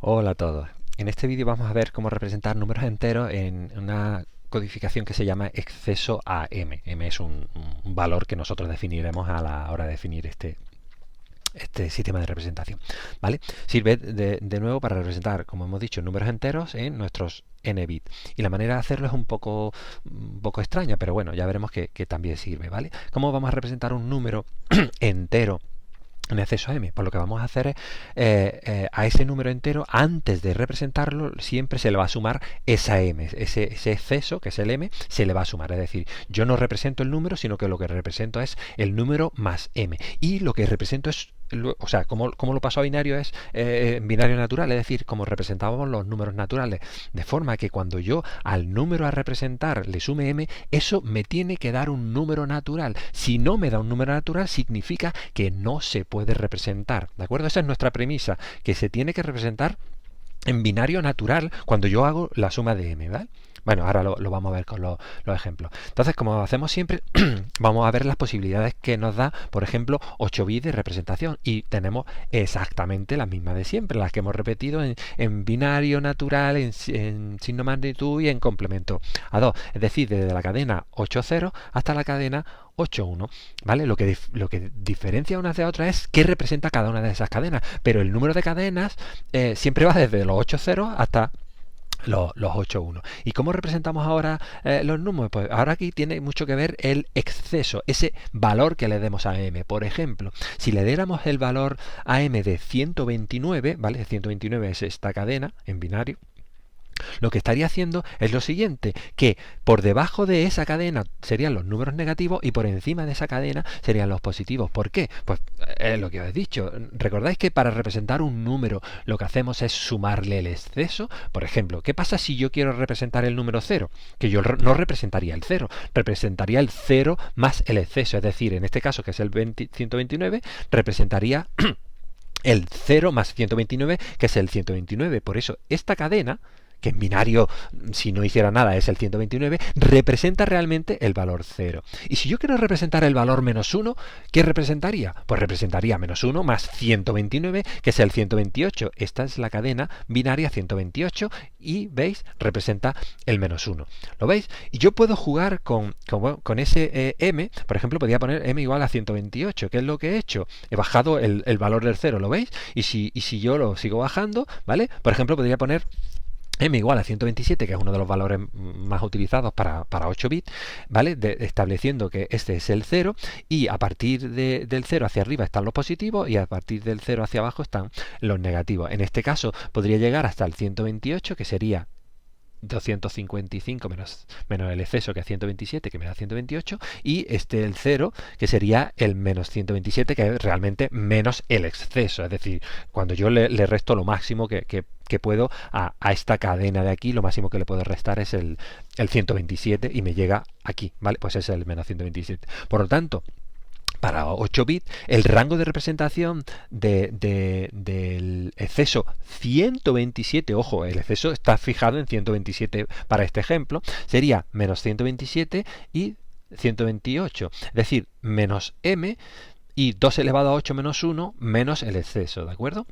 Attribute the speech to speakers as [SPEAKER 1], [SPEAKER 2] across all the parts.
[SPEAKER 1] Hola a todos. En este vídeo vamos a ver cómo representar números enteros en una codificación que se llama exceso a m. M es un valor que nosotros definiremos a la hora de definir este sistema de representación. ¿Vale? Sirve de nuevo para representar, como hemos dicho, números enteros en nuestros n bits. Y la manera de hacerlo es un poco extraña, pero bueno, ya veremos que también sirve. ¿Vale? ¿Cómo vamos a representar un número entero en exceso a m? Pues lo que vamos a hacer es a ese número entero, antes de representarlo, siempre se le va a sumar esa m, ese exceso que es el m, se le va a sumar. Es decir, yo no represento el número, sino que lo que represento es el número más m, y lo que represento es, o sea, como lo paso a binario es binario natural, es decir, como representábamos los números naturales, de forma que cuando yo al número a representar le sume m, eso me tiene que dar un número natural. Si no me da un número natural, significa que no se puede representar, ¿de acuerdo? Esa es nuestra premisa, que se tiene que representar en binario natural cuando yo hago la suma de m, ¿vale? Bueno, ahora lo vamos a ver con los ejemplos. Entonces, como hacemos siempre, vamos a ver las posibilidades que nos da, por ejemplo, 8 bits de representación. Y tenemos exactamente las mismas de siempre, las que hemos repetido en binario natural, en signo magnitud y en complemento a 2. Es decir, desde la cadena 8 0 hasta la cadena 8 1. ¿Vale? Lo que diferencia unas de otras es qué representa cada una de esas cadenas. Pero el número de cadenas siempre va desde los 8 0 hasta los 8 1. ¿Y cómo representamos ahora los números? Pues ahora aquí tiene mucho que ver el exceso, ese valor que le demos a m. Por ejemplo, si le diéramos el valor a m de 129, ¿vale? 129 es esta cadena en binario. Lo que estaría haciendo es lo siguiente, que por debajo de esa cadena serían los números negativos y por encima de esa cadena serían los positivos. ¿Por qué? Pues es lo que os he dicho. ¿Recordáis que para representar un número lo que hacemos es sumarle el exceso? Por ejemplo, ¿qué pasa si yo quiero representar el número 0? Que yo no representaría el 0, representaría el 0 más el exceso. Es decir, en este caso, que es el 129, representaría el 0 más 129, que es el 129. Por eso, esta cadena, que en binario, si no hiciera nada, es el 129, representa realmente el valor 0. Y si yo quiero representar el valor menos 1, ¿qué representaría? Pues representaría menos 1 más 129, que es el 128. Esta es la cadena binaria 128 y, ¿veis? Representa el menos 1. ¿Lo veis? Y yo puedo jugar con ese m. Por ejemplo, podría poner m igual a 128. ¿Qué es lo que he hecho? He bajado el valor del 0, ¿lo veis? Y si yo lo sigo bajando, ¿vale? Por ejemplo, podría poner m igual a 127, que es uno de los valores más utilizados para 8 bits, ¿vale? Estableciendo que este es el 0, y a partir del 0 hacia arriba están los positivos y a partir del 0 hacia abajo están los negativos. En este caso podría llegar hasta el 128, que sería 255 menos el exceso, que es 127, que me da 128, y el 0, que sería el menos 127, que es realmente menos el exceso. Es decir, cuando yo le resto lo máximo que puedo a esta cadena de aquí, lo máximo que le puedo restar es el 127 y me llega aquí, ¿vale? Pues es el menos 127. Por lo tanto, para 8 bits, el rango de representación del exceso 127, ojo, el exceso está fijado en 127 para este ejemplo, sería menos 127 y 128, es decir, menos m y 2 elevado a 8 menos 1 menos el exceso, ¿de acuerdo?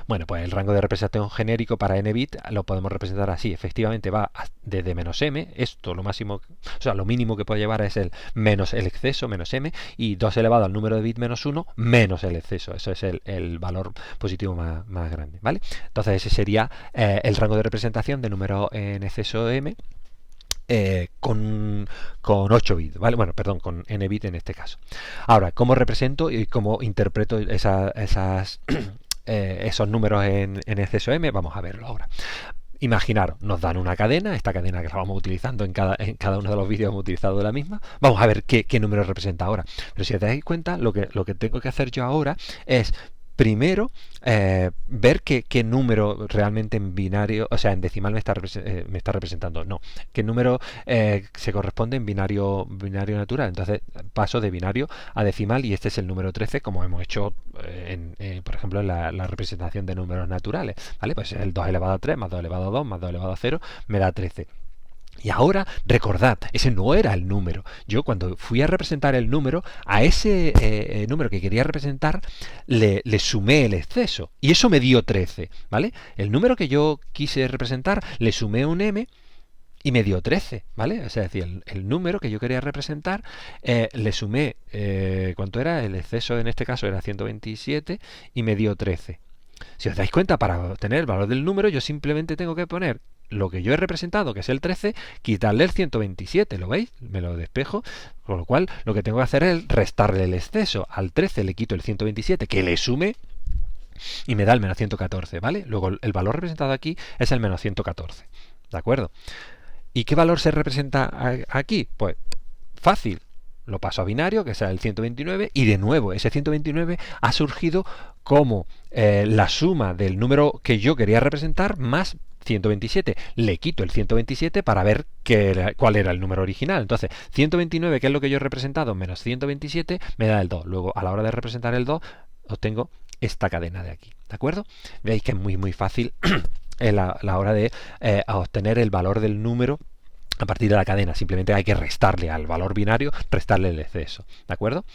[SPEAKER 1] Bueno, pues el rango de representación genérico para n bit lo podemos representar así. Efectivamente va desde menos m, esto lo máximo, o sea, lo mínimo que puede llevar es el menos el exceso, menos m, y 2 elevado al número de bit menos 1, menos el exceso. Eso es el valor positivo más grande, ¿vale? Entonces ese sería el rango de representación de número en exceso m. Con 8 bits, ¿vale? Bueno, perdón, con n bit en este caso. Ahora, ¿cómo represento y cómo interpreto esos números en exceso m? Vamos a verlo ahora. Imaginaros, nos dan una cadena, esta cadena que la vamos utilizando en cada uno de los vídeos hemos utilizado la misma. Vamos a ver qué número representa ahora. Pero si os dais cuenta, lo que tengo que hacer yo ahora es primero ver qué número realmente en binario, o sea, en decimal me está representando. No, qué número se corresponde en binario natural. Entonces paso de binario a decimal y este es el número 13, como hemos hecho por ejemplo en la representación de números naturales, ¿vale? Pues el 2 elevado a 3 más 2 elevado a 2 más 2 elevado a 0 me da 13. Y ahora, recordad, ese no era el número. Yo cuando fui a representar el número, a ese número que quería representar, le sumé el exceso. Y eso me dio 13, ¿vale? El número que yo quise representar, le sumé un m y me dio 13, ¿vale? O sea, es decir, el número que yo quería representar, le sumé, ¿cuánto era? El exceso en este caso era 127 y me dio 13. Si os dais cuenta, para obtener el valor del número, yo simplemente tengo que poner lo que yo he representado, que es el 13, quitarle el 127, ¿lo veis? Me lo despejo, con lo cual lo que tengo que hacer es restarle el exceso. Al 13 le quito el 127, que le sume, y me da el menos 114, ¿vale? Luego el valor representado aquí es el menos 114, ¿de acuerdo? ¿Y qué valor se representa aquí? Pues fácil. Lo paso a binario, que será el 129, y de nuevo ese 129 ha surgido como la suma del número que yo quería representar más 127. Le quito el 127 para ver cuál era el número original. Entonces, 129, que es lo que yo he representado, menos 127, me da el 2. Luego, a la hora de representar el 2, obtengo esta cadena de aquí. ¿De acuerdo? Veis que es muy, muy fácil la hora de obtener el valor del número a partir de la cadena. Simplemente hay que restarle al valor binario, restarle el exceso, ¿de acuerdo?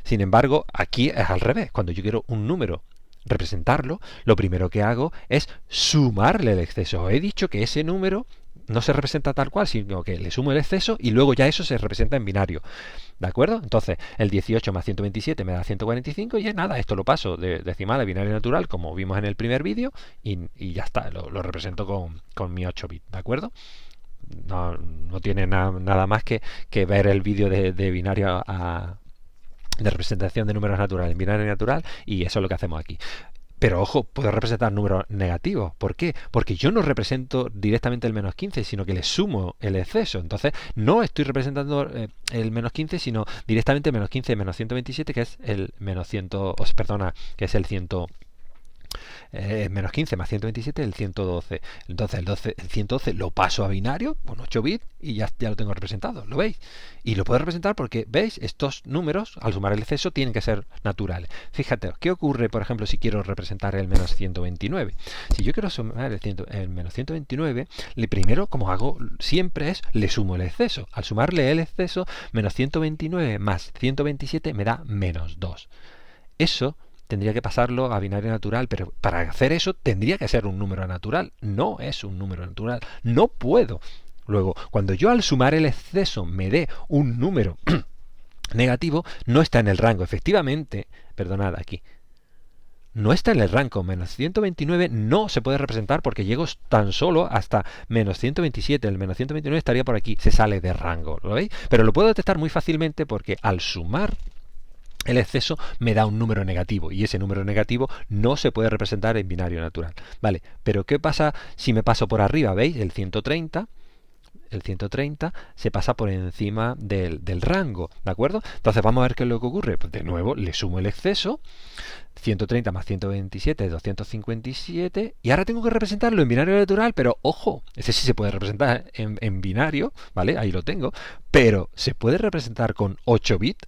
[SPEAKER 1] Sin embargo, aquí es al revés. Cuando yo quiero un número representarlo, lo primero que hago es sumarle el exceso. Os he dicho que ese número no se representa tal cual, sino que le sumo el exceso y luego ya eso se representa en binario. ¿De acuerdo? Entonces, el 18 más 127 me da 145 y nada, esto lo paso de decimal a binario natural, como vimos en el primer vídeo, y ya está, lo represento con mi 8 bits, ¿de acuerdo? No tiene nada más que ver el vídeo de binario de representación de números naturales en binario natural, y eso es lo que hacemos aquí. Pero ojo, puedo representar números negativos. ¿Por qué? Porque yo no represento directamente el menos 15, sino que le sumo el exceso. Entonces, no estoy representando el menos 15, sino directamente el menos 15 menos 127, que es el menos 100, perdona, que es el 100. Menos 15 más 127, el 112. Entonces el 112 lo paso a binario con 8 bits y ya lo tengo representado, ¿lo veis? Y lo puedo representar porque, ¿veis? Estos números, al sumar el exceso, tienen que ser naturales. Fíjate, ¿qué ocurre, por ejemplo, si quiero representar el menos 129? Si yo quiero sumar el menos 129, le primero, como hago siempre, es le sumo el exceso. Al sumarle el exceso, menos 129 más 127 me da menos 2. Eso tendría que pasarlo a binario natural, pero para hacer eso tendría que ser un número natural. No es un número natural. No puedo. Luego, cuando yo al sumar el exceso me dé un número negativo, no está en el rango. Efectivamente, perdonad aquí, no está en el rango. Menos 129 no se puede representar porque llego tan solo hasta menos 127. El menos 129 estaría por aquí. Se sale de rango. ¿Lo veis? Pero lo puedo detectar muy fácilmente porque al sumar el exceso me da un número negativo y ese número negativo no se puede representar en binario natural. Vale, pero ¿qué pasa si me paso por arriba? ¿Veis? El 130 se pasa por encima del rango, ¿de acuerdo? Entonces vamos a ver qué es lo que ocurre. Pues de nuevo le sumo el exceso, 130 más 127 es 257, y ahora tengo que representarlo en binario natural, pero ojo, ese sí se puede representar en binario, ¿vale? Ahí lo tengo, pero ¿se puede representar con 8 bits?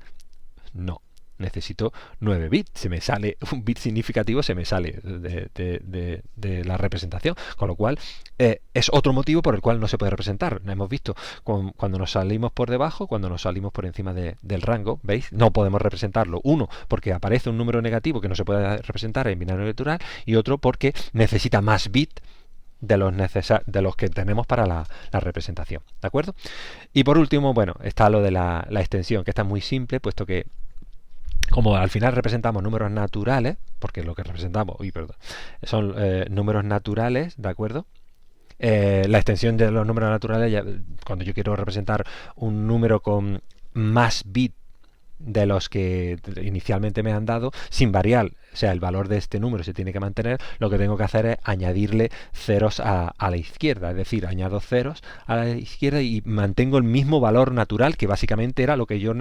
[SPEAKER 1] No. Necesito 9 bits, se me sale un bit significativo, se me sale de la representación, con lo cual es otro motivo por el cual no se puede representar. Hemos visto cuando nos salimos por debajo, cuando nos salimos por encima del rango, ¿veis? No podemos representarlo. Uno, porque aparece un número negativo que no se puede representar en binario natural, y otro porque necesita más bits de los que tenemos para la representación, ¿de acuerdo? Y por último, bueno, está lo de la extensión, que está muy simple, puesto que como al final representamos números naturales, porque lo que representamos, son números naturales, ¿de acuerdo? La extensión de los números naturales, cuando yo quiero representar un número con más bits de los que inicialmente me han dado, sin variar, o sea, el valor de este número se tiene que mantener, lo que tengo que hacer es añadirle ceros a la izquierda, es decir, añado ceros a la izquierda y mantengo el mismo valor natural, que básicamente era lo que yo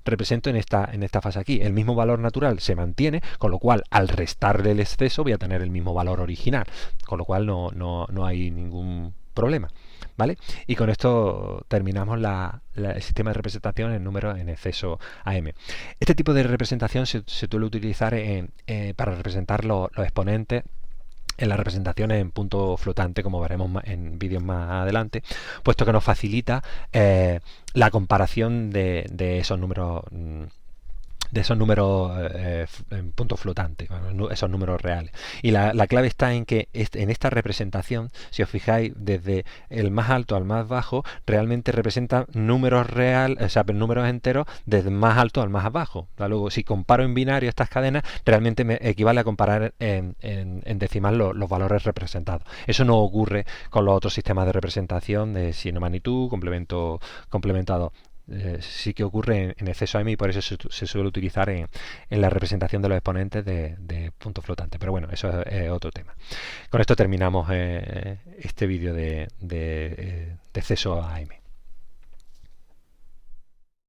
[SPEAKER 1] represento en esta fase aquí. El mismo valor natural se mantiene, con lo cual al restarle el exceso voy a tener el mismo valor original, con lo cual no hay ningún problema, ¿vale? Y con esto terminamos el sistema de representación en números en exceso a m. Este tipo de representación se suele utilizar para representar los exponentes en las representaciones en punto flotante, como veremos en vídeos más adelante, puesto que nos facilita la comparación de esos números en puntos flotantes, bueno, esos números reales. Y la clave está en que en esta representación, si os fijáis, desde el más alto al más bajo, realmente representa números reales, o sea, números enteros desde el más alto al más bajo. Luego, si comparo en binario estas cadenas, realmente me equivale a comparar en decimal los valores representados. Eso no ocurre con los otros sistemas de representación de signo magnitud, complementado. Sí que ocurre en exceso a m, y por eso se suele utilizar en la representación de los exponentes de puntos flotantes. Pero bueno, eso es otro tema. Con esto terminamos este vídeo de exceso a m.